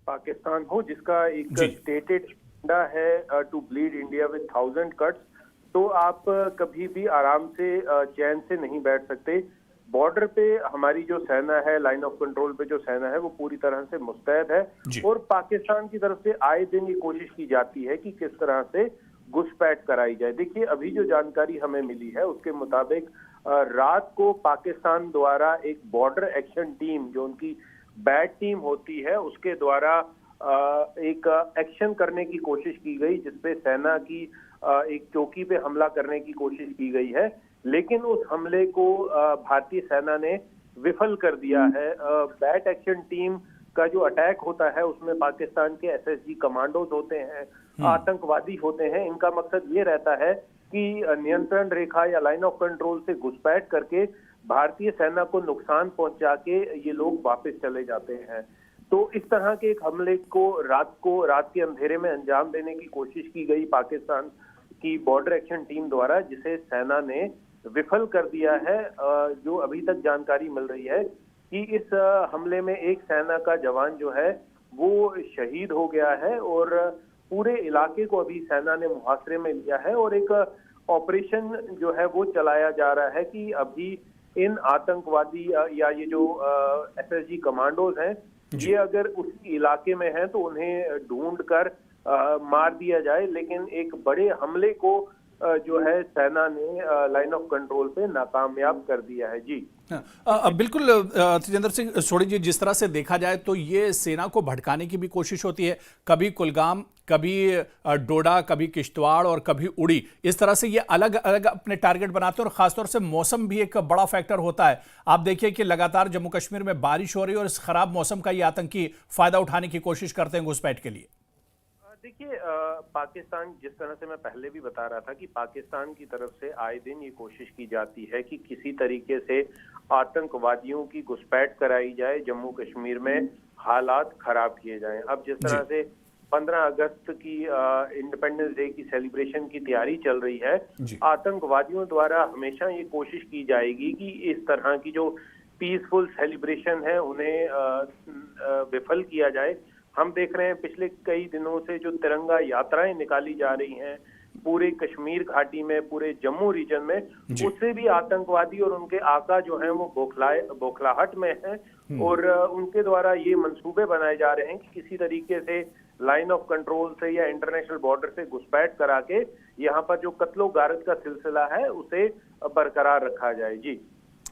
पाकिस्तान हो जिसका एक जी। स्टेटेड एजेंडा है to bleed India with 1000 cuts, तो आप कभी भी आराम से चैन से नहीं बैठ सकते। बॉर्डर पे हमारी जो सेना है, लाइन ऑफ कंट्रोल पे जो सेना है, वो पूरी तरह से मुस्तैद है जी। और पाकिस्तान की तरफ से आए दिन ये कोशिश की जाती है कि किस तरह से घुसपैठ कराई जाए। देखिए, अभी जो जानकारी हमें मिली है उसके मुताबिक रात को पाकिस्तान द्वारा एक बॉर्डर एक्शन टीम, जो उनकी बैट टीम होती है, उसके द्वारा एक एक्शन करने की कोशिश की गई, जिसपे सेना की एक चौकी पे हमला करने की कोशिश की गई है, लेकिन उस हमले को भारतीय सेना ने विफल कर दिया है। बैट एक्शन टीम का जो अटैक होता है उसमें पाकिस्तान के एसएसजी कमांडोज होते हैं, आतंकवादी होते हैं। इनका मकसद ये रहता है कि नियंत्रण रेखा या लाइन ऑफ कंट्रोल से घुसपैठ करके भारतीय सेना को नुकसान पहुंचा के ये लोग वापस चले जाते हैं। तो इस तरह के एक हमले को रात के अंधेरे में अंजाम देने की कोशिश की गई पाकिस्तान की बॉर्डर एक्शन टीम द्वारा, जिसे सेना ने विफल कर दिया है। जो अभी तक जानकारी मिल रही है कि इस हमले में एक सेना का जवान जो है वो शहीद हो गया है और पूरे इलाके को अभी सेना ने मुहासरे में लिया है और एक ऑपरेशन जो है वो चलाया जा रहा है कि अभी इन आतंकवादी या ये जो एसएसजी कमांडोज हैं, ये अगर उसी इलाके में हैं तो उन्हें ढूंढ कर मार दिया जाए। लेकिन एक बड़े हमले को जो है सेना ने लाइन ऑफ कंट्रोल पे नाकामयाब कर दिया है। जी बिल्कुल तेजेंद्र सिंह सोढ़ी जी, जिस तरह से देखा जाए तो ये सेना को भड़काने की भी कोशिश होती है, कभी कुलगाम, कभी डोडा, कभी किश्तवाड़ और कभी उड़ी। इस तरह से ये अलग अलग अपने टारगेट बनाते हैं और खासतौर से मौसम भी एक बड़ा फैक्टर होता है। आप देखिए कि लगातार जम्मू कश्मीर में बारिश हो रही है और इस खराब मौसम का ये आतंकी फायदा उठाने की कोशिश करते हैं घुसपैठ के लिए। देखिए, पाकिस्तान, जिस तरह से मैं पहले भी बता रहा था कि पाकिस्तान की तरफ से आए दिन ये कोशिश की जाती है कि किसी तरीके से आतंकवादियों की घुसपैठ कराई जाए, जम्मू कश्मीर में हालात खराब किए जाएं। अब जिस तरह से 15 अगस्त की इंडिपेंडेंस डे की सेलिब्रेशन की तैयारी चल रही है, आतंकवादियों द्वारा हमेशा ये कोशिश की जाएगी कि इस तरह की जो पीसफुल सेलिब्रेशन है उन्हें विफल किया जाए। हम देख रहे हैं पिछले कई दिनों से जो तिरंगा यात्राएं निकाली जा रही हैं पूरे कश्मीर घाटी में, पूरे जम्मू रीजन में, उससे भी आतंकवादी और उनके आका जो हैं वो बौखलाहट में हैं और उनके द्वारा ये मंसूबे बनाए जा रहे हैं कि किसी तरीके से लाइन ऑफ कंट्रोल से या इंटरनेशनल बॉर्डर से घुसपैठ करा के यहाँ पर जो कत्लो गारत का सिलसिला है उसे बरकरार रखा जाए। जी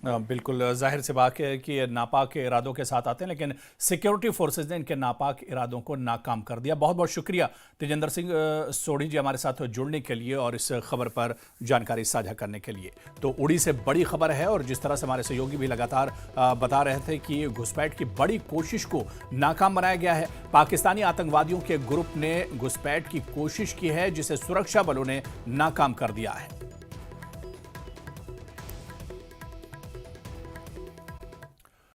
बिल्कुल जाहिर सी बात है कि नापाक इरादों के साथ आते हैं, लेकिन सिक्योरिटी फोर्सेज ने इनके नापाक इरादों को नाकाम कर दिया। बहुत बहुत शुक्रिया तेजेंद्र सिंह सोढ़ी जी हमारे साथ जुड़ने के लिए और इस खबर पर जानकारी साझा करने के लिए। तो उड़ी से बड़ी खबर है और जिस तरह से हमारे सहयोगी भी लगातार बता रहे थे कि घुसपैठ की बड़ी कोशिश को नाकाम बनाया गया है। पाकिस्तानी आतंकवादियों के ग्रुप ने घुसपैठ की कोशिश की है जिसे सुरक्षा बलों ने नाकाम कर दिया है।